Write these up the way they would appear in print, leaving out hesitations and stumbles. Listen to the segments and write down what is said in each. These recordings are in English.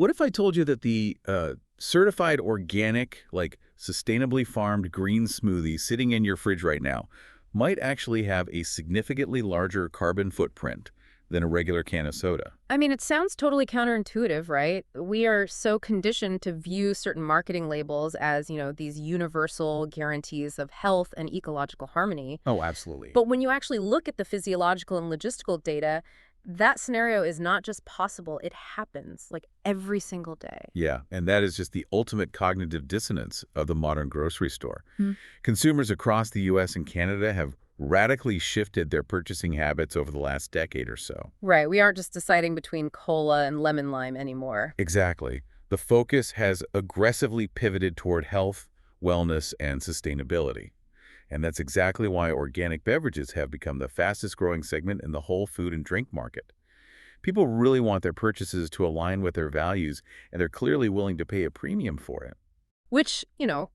What if I told you that the certified organic, like sustainably farmed green smoothie sitting in your fridge right now might actually have a significantly larger carbon footprint than a regular can of soda? I mean, it sounds totally counterintuitive, right? We are so conditioned to view certain marketing labels as, these universal guarantees of health and ecological harmony. Oh, absolutely. But when you actually look at the physiological and logistical data, that scenario is not just possible, it happens like every single day. Yeah, and that is just the ultimate cognitive dissonance of the modern grocery store. Hmm. Consumers across the U.S. and Canada have radically shifted their purchasing habits over the last decade or so. Right. We aren't just deciding between cola and lemon lime anymore. Exactly. The focus has aggressively pivoted toward health, wellness, and sustainability. And that's exactly why organic beverages have become the fastest growing segment in the whole food and drink market. People really want their purchases to align with their values, and they're clearly willing to pay a premium for it. Which,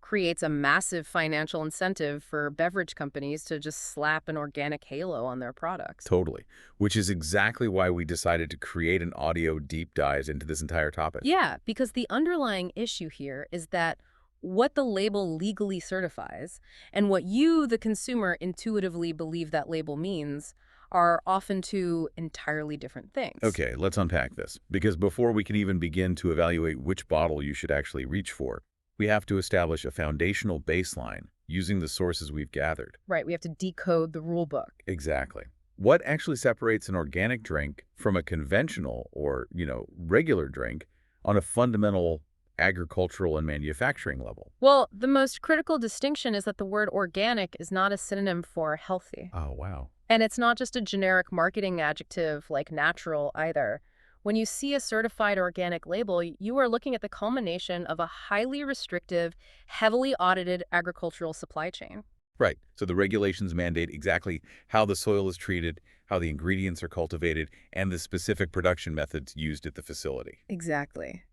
creates a massive financial incentive for beverage companies to just slap an organic halo on their products. Totally. Which is exactly why we decided to create an audio deep dive into this entire topic. Yeah, because the underlying issue here is that what the label legally certifies and what you, the consumer, intuitively believe that label means are often two entirely different things. Okay, let's unpack this. Because before we can even begin to evaluate which bottle you should actually reach for, we have to establish a foundational baseline using the sources we've gathered. Right, we have to decode the rule book. Exactly. What actually separates an organic drink from a conventional or, regular drink on a fundamental agricultural and manufacturing level? Well, the most critical distinction is that the word organic is not a synonym for healthy. Oh, wow. And it's not just a generic marketing adjective like natural either. When you see a certified organic label, you are looking at the culmination of a highly restrictive, heavily audited agricultural supply chain. Right. So the regulations mandate exactly how the soil is treated, how the ingredients are cultivated, and the specific production methods used at the facility. Exactly.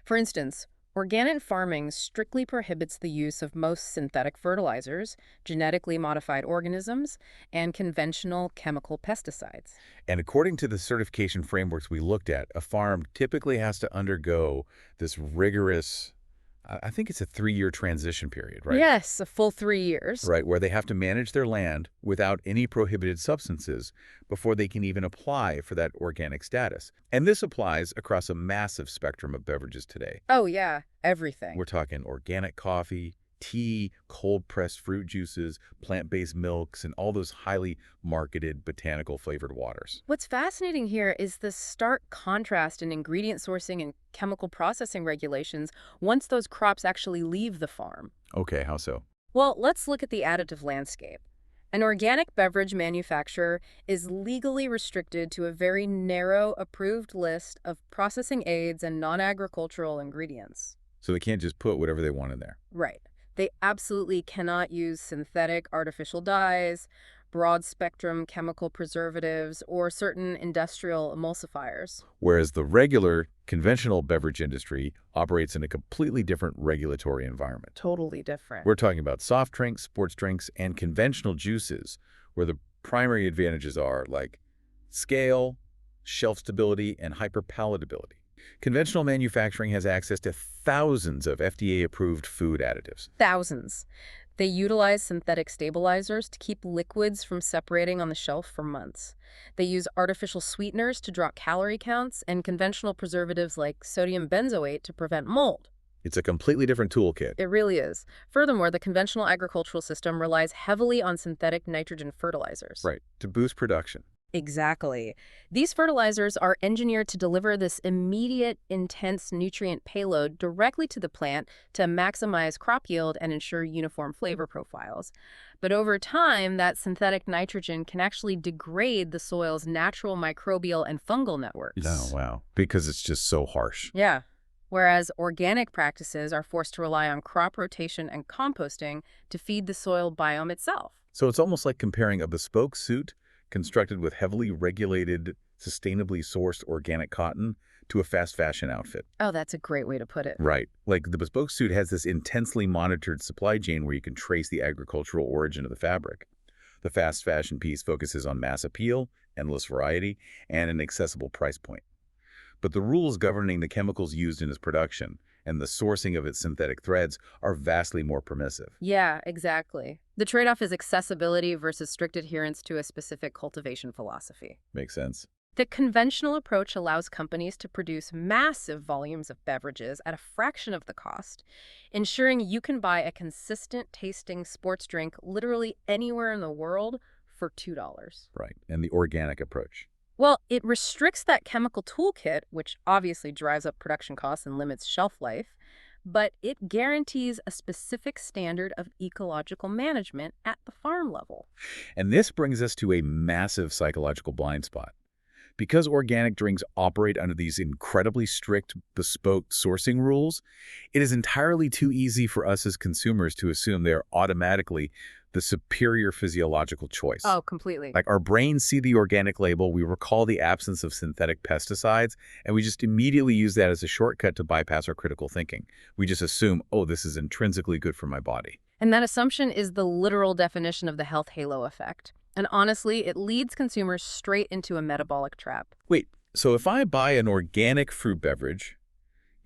For instance, organic farming strictly prohibits the use of most synthetic fertilizers, genetically modified organisms, and conventional chemical pesticides. And according to the certification frameworks we looked at, a farm typically has to undergo this rigorous, I think it's a 3-year transition period, right? Yes, a full 3 years. Right, where they have to manage their land without any prohibited substances before they can even apply for that organic status. And this applies across a massive spectrum of beverages today. Oh, yeah, everything. We're talking organic coffee, tea, cold-pressed fruit juices, plant-based milks, and all those highly marketed botanical-flavored waters. What's fascinating here is the stark contrast in ingredient sourcing and chemical processing regulations once those crops actually leave the farm. Okay, how so? Well, let's look at the additive landscape. An organic beverage manufacturer is legally restricted to a very narrow approved list of processing aids and non-agricultural ingredients. So they can't just put whatever they want in there. Right. They absolutely cannot use synthetic artificial dyes, broad-spectrum chemical preservatives, or certain industrial emulsifiers. Whereas the regular, conventional beverage industry operates in a completely different regulatory environment. Totally different. We're talking about soft drinks, sports drinks, and conventional juices, where the primary advantages are like scale, shelf stability, and hyperpalatability. Conventional manufacturing has access to thousands of FDA-approved food additives. Thousands. They utilize synthetic stabilizers to keep liquids from separating on the shelf for months. They use artificial sweeteners to drop calorie counts and conventional preservatives like sodium benzoate to prevent mold. It's a completely different toolkit. It really is. Furthermore, the conventional agricultural system relies heavily on synthetic nitrogen fertilizers. Right, to boost production. Exactly. These fertilizers are engineered to deliver this immediate, intense nutrient payload directly to the plant to maximize crop yield and ensure uniform flavor profiles. But over time, that synthetic nitrogen can actually degrade the soil's natural microbial and fungal networks. Oh, wow. Because it's just so harsh. Yeah. Whereas organic practices are forced to rely on crop rotation and composting to feed the soil biome itself. So it's almost like comparing a bespoke suit constructed with heavily regulated, sustainably sourced organic cotton to a fast fashion outfit. Oh, that's a great way to put it. Right. Like the bespoke suit has this intensely monitored supply chain where you can trace the agricultural origin of the fabric. The fast fashion piece focuses on mass appeal, endless variety, and an accessible price point. but the rules governing the chemicals used in its production and the sourcing of its synthetic threads are vastly more permissive. Yeah, exactly. The trade-off is accessibility versus strict adherence to a specific cultivation philosophy. Makes sense. The conventional approach allows companies to produce massive volumes of beverages at a fraction of the cost, ensuring you can buy a consistent tasting sports drink literally anywhere in the world for $2. Right. And the organic approach. Well, it restricts that chemical toolkit, which obviously drives up production costs and limits shelf life, but it guarantees a specific standard of ecological management at the farm level. And this brings us to a massive psychological blind spot. Because organic drinks operate under these incredibly strict, bespoke sourcing rules, it is entirely too easy for us as consumers to assume they are automatically the superior physiological choice. Oh, completely. Like our brains see the organic label, we recall the absence of synthetic pesticides, and we just immediately use that as a shortcut to bypass our critical thinking. We just assume, oh, this is intrinsically good for my body. And that assumption is the literal definition of the health halo effect. And honestly, it leads consumers straight into a metabolic trap. Wait, so if I buy an organic fruit beverage,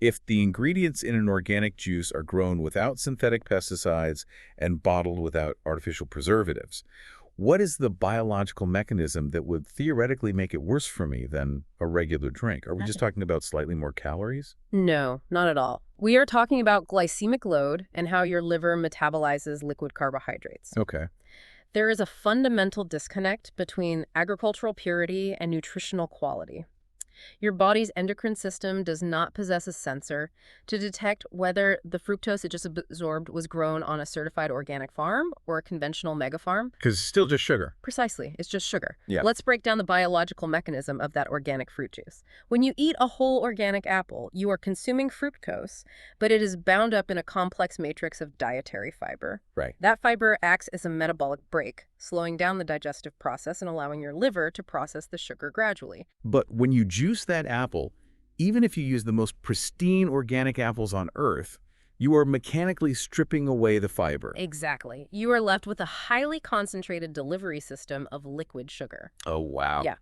if the ingredients in an organic juice are grown without synthetic pesticides and bottled without artificial preservatives, what is the biological mechanism that would theoretically make it worse for me than a regular drink? Are we just talking about slightly more calories? No, not at all. We are talking about glycemic load and how your liver metabolizes liquid carbohydrates. Okay. There is a fundamental disconnect between agricultural purity and nutritional quality. Your body's endocrine system does not possess a sensor to detect whether the fructose it just absorbed was grown on a certified organic farm or a conventional mega farm. Because it's still just sugar. Precisely, it's just sugar. Yeah. Let's break down the biological mechanism of that organic fruit juice. When you eat a whole organic apple, you are consuming fructose, but it is bound up in a complex matrix of dietary fiber. Right. That fiber acts as a metabolic brake, slowing down the digestive process and allowing your liver to process the sugar gradually. But when you juice that apple, even if you use the most pristine organic apples on earth, you are mechanically stripping away the fiber. Exactly. You are left with a highly concentrated delivery system of liquid sugar. Oh, wow. Yeah.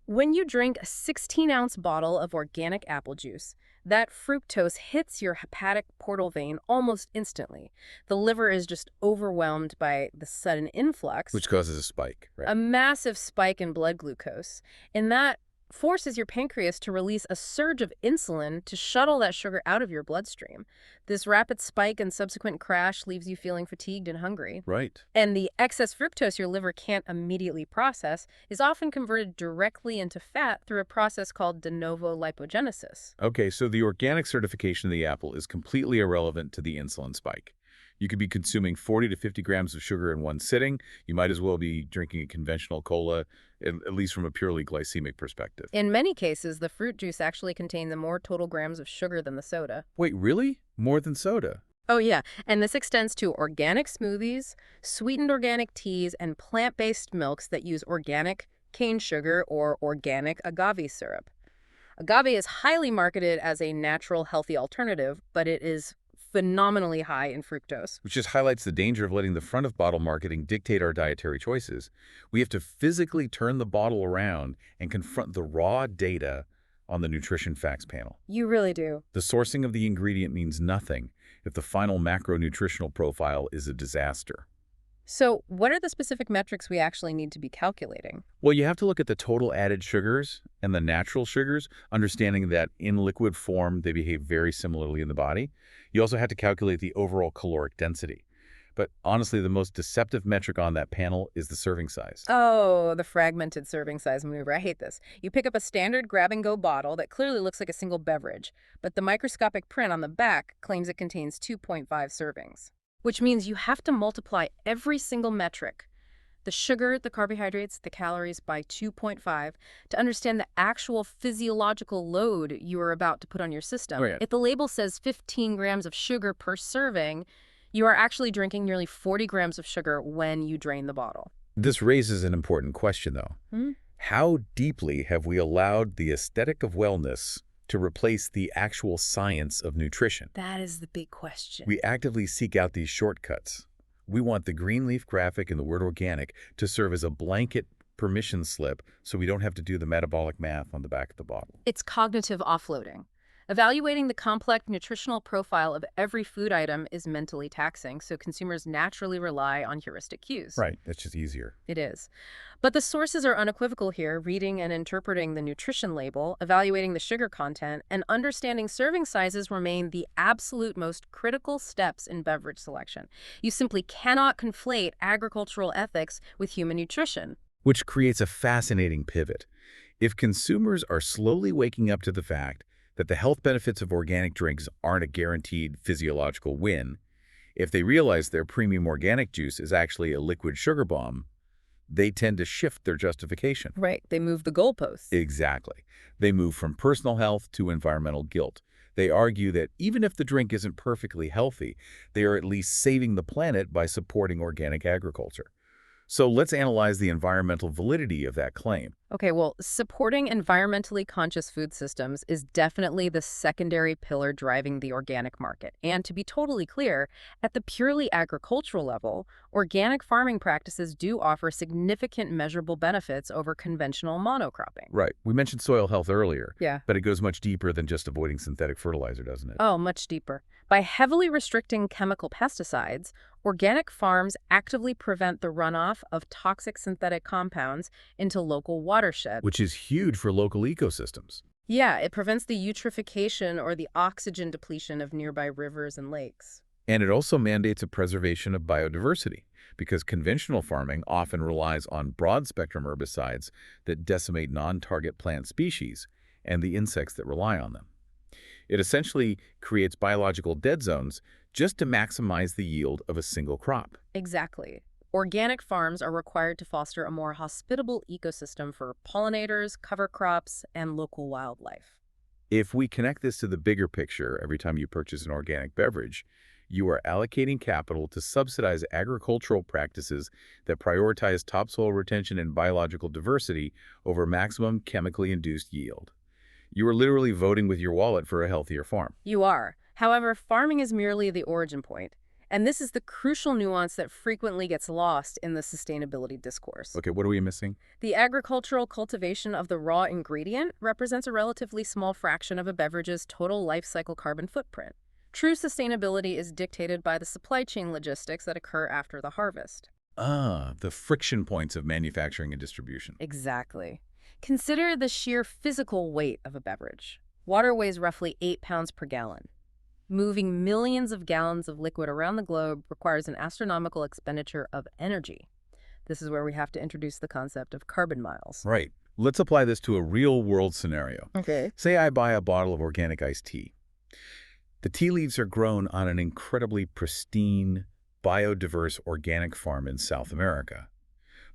When you drink a 16-ounce bottle of organic apple juice, that fructose hits your hepatic portal vein almost instantly. The liver is just overwhelmed by the sudden influx, Which causes a spike, right? a massive spike in blood glucose, and that forces your pancreas to release a surge of insulin to shuttle that sugar out of your bloodstream. This rapid spike and subsequent crash leaves you feeling fatigued and hungry. Right. And the excess fructose your liver can't immediately process is often converted directly into fat through a process called de novo lipogenesis. Okay, so the organic certification of the apple is completely irrelevant to the insulin spike. You could be consuming 40 to 50 grams of sugar in one sitting. You might as well be drinking a conventional cola, at least from a purely glycemic perspective. In many cases, the fruit juice actually contains more total grams of sugar than the soda. Wait, really? More than soda? Oh, yeah. And this extends to organic smoothies, sweetened organic teas, and plant-based milks that use organic cane sugar or organic agave syrup. Agave is highly marketed as a natural, healthy alternative, but it is phenomenally high in fructose. Which just highlights the danger of letting the front of bottle marketing dictate our dietary choices. We have to physically turn the bottle around and confront the raw data on the nutrition facts panel. You really do. The sourcing of the ingredient means nothing if the final macronutritional profile is a disaster. So what are the specific metrics we actually need to be calculating? Well, you have to look at the total added sugars and the natural sugars, understanding that in liquid form, they behave very similarly in the body. You also have to calculate the overall caloric density. But honestly, the most deceptive metric on that panel is the serving size. Oh, the fragmented serving size maneuver. I hate this. You pick up a standard grab-and-go bottle that clearly looks like a single beverage, but the microscopic print on the back claims it contains 2.5 servings, which means you have to multiply every single metric, the sugar, the carbohydrates, the calories, by 2.5 to understand the actual physiological load you are about to put on your system. Oh, yeah. If the label says 15 grams of sugar per serving, you are actually drinking nearly 40 grams of sugar when you drain the bottle. This raises an important question, though. How deeply have we allowed the aesthetic of wellness to replace the actual science of nutrition? That is the big question. We actively seek out these shortcuts. We want the green leaf graphic and the word organic to serve as a blanket permission slip so we don't have to do the metabolic math on the back of the bottle. It's cognitive offloading. Evaluating the complex nutritional profile of every food item is mentally taxing, so consumers naturally rely on heuristic cues. Right, that's just easier. It is. But the sources are unequivocal here. Reading and interpreting the nutrition label, evaluating the sugar content, and understanding serving sizes remain the absolute most critical steps in beverage selection. You simply cannot conflate agricultural ethics with human nutrition. Which creates a fascinating pivot. If consumers are slowly waking up to the fact that the health benefits of organic drinks aren't a guaranteed physiological win, if they realize their premium organic juice is actually a liquid sugar bomb, they tend to shift their justification. Right. They move the goalposts. Exactly. They move from personal health to environmental guilt. They argue that even if the drink isn't perfectly healthy, they are at least saving the planet by supporting organic agriculture. So let's analyze the environmental validity of that claim. Okay, well, supporting environmentally conscious food systems is definitely the secondary pillar driving the organic market. And to be totally clear, at the purely agricultural level, organic farming practices do offer significant measurable benefits over conventional monocropping. Right. We mentioned soil health earlier, Yeah. but it goes much deeper than just avoiding synthetic fertilizer, doesn't it? Oh, much deeper. By heavily restricting chemical pesticides, organic farms actively prevent the runoff of toxic synthetic compounds into local watersheds. Which is huge for local ecosystems. Yeah, it prevents the eutrophication or the oxygen depletion of nearby rivers and lakes. And it also mandates a preservation of biodiversity, because conventional farming often relies on broad-spectrum herbicides that decimate non-target plant species and the insects that rely on them. It essentially creates biological dead zones just to maximize the yield of a single crop. Exactly. Organic farms are required to foster a more hospitable ecosystem for pollinators, cover crops, and local wildlife. If we connect this to the bigger picture every time you purchase an organic beverage, you are allocating capital to subsidize agricultural practices that prioritize topsoil retention and biological diversity over maximum chemically induced yield. You are literally voting with your wallet for a healthier farm. You are. However, farming is merely the origin point. And this is the crucial nuance that frequently gets lost in the sustainability discourse. Okay, what are we missing? The agricultural cultivation of the raw ingredient represents a relatively small fraction of a beverage's total life cycle carbon footprint. True sustainability is dictated by the supply chain logistics that occur after the harvest. The friction points of manufacturing and distribution. Exactly. Consider the sheer physical weight of a beverage. Water weighs roughly 8 pounds per gallon. Moving millions of gallons of liquid around the globe requires an astronomical expenditure of energy. This is where we have to introduce the concept of carbon miles. Right. Let's apply this to a real-world scenario. Okay. Say I buy a bottle of organic iced tea. The tea leaves are grown on an incredibly pristine, biodiverse organic farm in South America.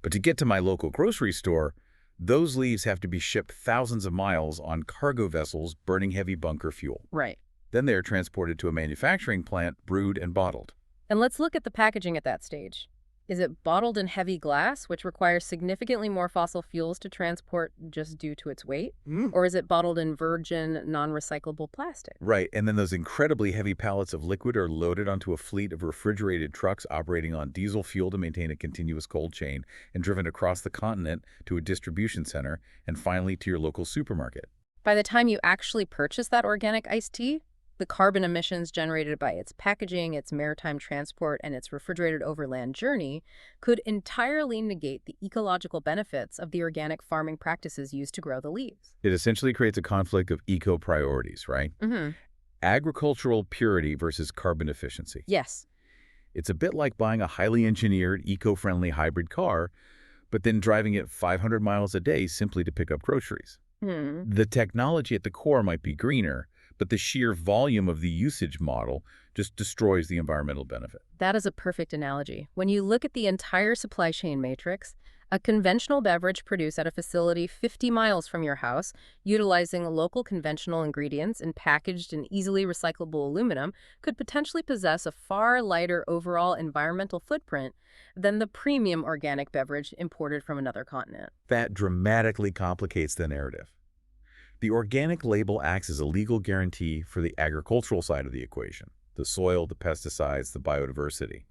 But to get to my local grocery store, those leaves have to be shipped thousands of miles on cargo vessels burning heavy bunker fuel. Right. Then they are transported to a manufacturing plant, brewed and bottled. And let's look at the packaging at that stage. Is it bottled in heavy glass, which requires significantly more fossil fuels to transport just due to its weight? Or is it bottled in virgin, non-recyclable plastic? Right, and then those incredibly heavy pallets of liquid are loaded onto a fleet of refrigerated trucks operating on diesel fuel to maintain a continuous cold chain and driven across the continent to a distribution center and finally to your local supermarket. By the time you actually purchase that organic iced tea, the carbon emissions generated by its packaging, its maritime transport, and its refrigerated overland journey could entirely negate the ecological benefits of the organic farming practices used to grow the leaves. It essentially creates a conflict of eco-priorities, right? Agricultural purity versus carbon efficiency. Yes. It's a bit like buying a highly engineered, eco-friendly hybrid car, but then driving it 500 miles a day simply to pick up groceries. The technology at the core might be greener, but the sheer volume of the usage model just destroys the environmental benefit. That is a perfect analogy. When you look at the entire supply chain matrix, a conventional beverage produced at a facility 50 miles from your house, utilizing local conventional ingredients and packaged in easily recyclable aluminum, could potentially possess a far lighter overall environmental footprint than the premium organic beverage imported from another continent. That dramatically complicates the narrative. The organic label acts as a legal guarantee for the agricultural side of the equation, the soil, the pesticides, the biodiversity.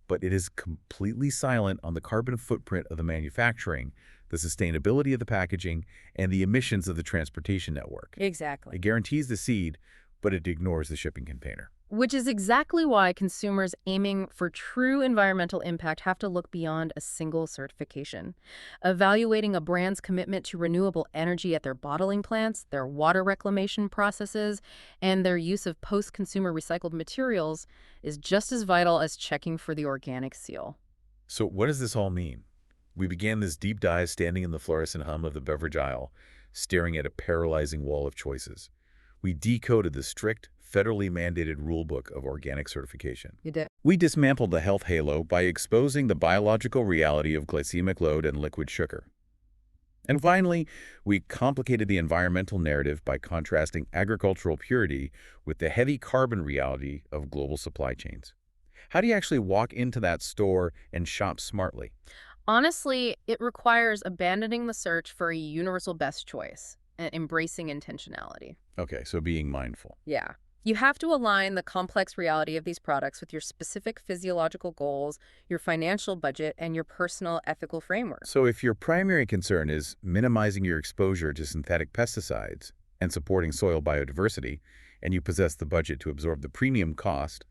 but it is completely silent on the carbon footprint of the manufacturing, the sustainability of the packaging, and the emissions of the transportation network. Exactly. It guarantees the seed, but it ignores the shipping container. Which is exactly why consumers aiming for true environmental impact have to look beyond a single certification. Evaluating a brand's commitment to renewable energy at their bottling plants, their water reclamation processes, and their use of post-consumer recycled materials is just as vital as checking for the organic seal. So what does this all mean? We began this deep dive standing in the fluorescent hum of the beverage aisle, staring at a paralyzing wall of choices. We decoded the strict, federally mandated rulebook of organic certification. You did. We dismantled the health halo by exposing the biological reality of glycemic load and liquid sugar. And finally, we complicated the environmental narrative by contrasting agricultural purity with the heavy carbon reality of global supply chains. How do you actually walk into that store and shop smartly? Honestly, it requires abandoning the search for a universal best choice and embracing intentionality. Okay, so being mindful. Yeah. You have to align the complex reality of these products with your specific physiological goals, your financial budget, and your personal ethical framework. So if your primary concern is minimizing your exposure to synthetic pesticides and supporting soil biodiversity, and you possess the budget to absorb the premium cost,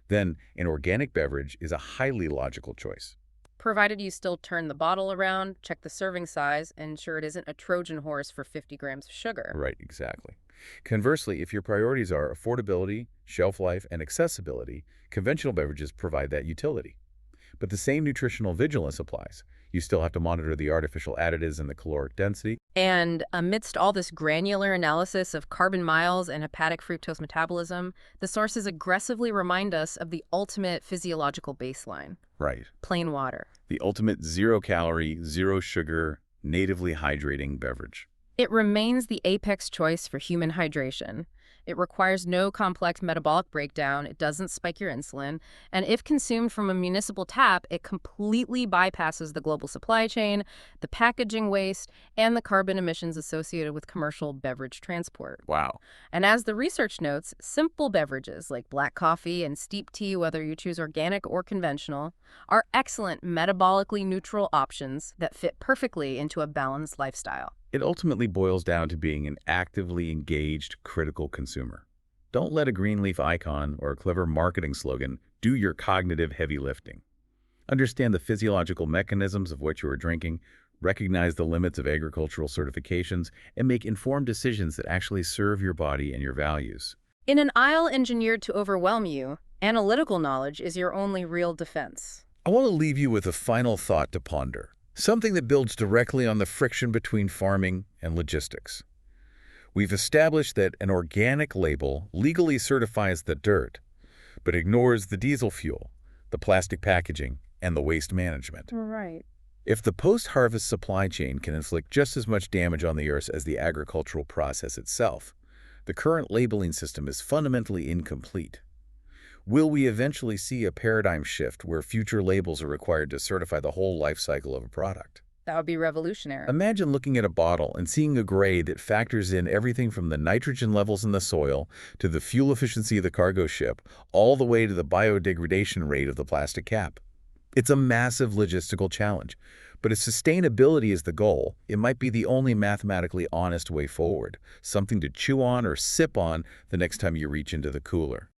then an organic beverage is a highly logical choice. Provided you still turn the bottle around, check the serving size, and ensure it isn't a Trojan horse for 50 grams of sugar. Right, exactly. Conversely, if your priorities are affordability, shelf life, and accessibility, conventional beverages provide that utility. But the same nutritional vigilance applies. You still have to monitor the artificial additives and the caloric density. And amidst all this granular analysis of carbon miles and hepatic fructose metabolism, the sources aggressively remind us of the ultimate physiological baseline: Right. plain water. The ultimate zero-calorie, zero-sugar, natively hydrating beverage. It remains the apex choice for human hydration. It requires no complex metabolic breakdown, it doesn't spike your insulin, and if consumed from a municipal tap, it completely bypasses the global supply chain, the packaging waste, and the carbon emissions associated with commercial beverage transport. Wow. And as the research notes, simple beverages like black coffee and steep tea, whether you choose organic or conventional, are excellent metabolically neutral options that fit perfectly into a balanced lifestyle. It ultimately boils down to being an actively engaged, critical consumer. Don't let a green leaf icon or a clever marketing slogan do your cognitive heavy lifting. Understand the physiological mechanisms of what you are drinking, recognize the limits of agricultural certifications, and make informed decisions that actually serve your body and your values. In an aisle engineered to overwhelm you, analytical knowledge is your only real defense. I want to leave you with a final thought to ponder, something that builds directly on the friction between farming and logistics. We've established that an organic label legally certifies the dirt, but ignores the diesel fuel, the plastic packaging, and the waste management. Right. If the post-harvest supply chain can inflict just as much damage on the earth as the agricultural process itself, the current labeling system is fundamentally incomplete. Will we eventually see a paradigm shift where future labels are required to certify the whole life cycle of a product? That would be revolutionary. Imagine looking at a bottle and seeing a grade that factors in everything from the nitrogen levels in the soil to the fuel efficiency of the cargo ship, all the way to the biodegradation rate of the plastic cap. It's a massive logistical challenge, but if sustainability is the goal, it might be the only mathematically honest way forward, something to chew on or sip on the next time you reach into the cooler.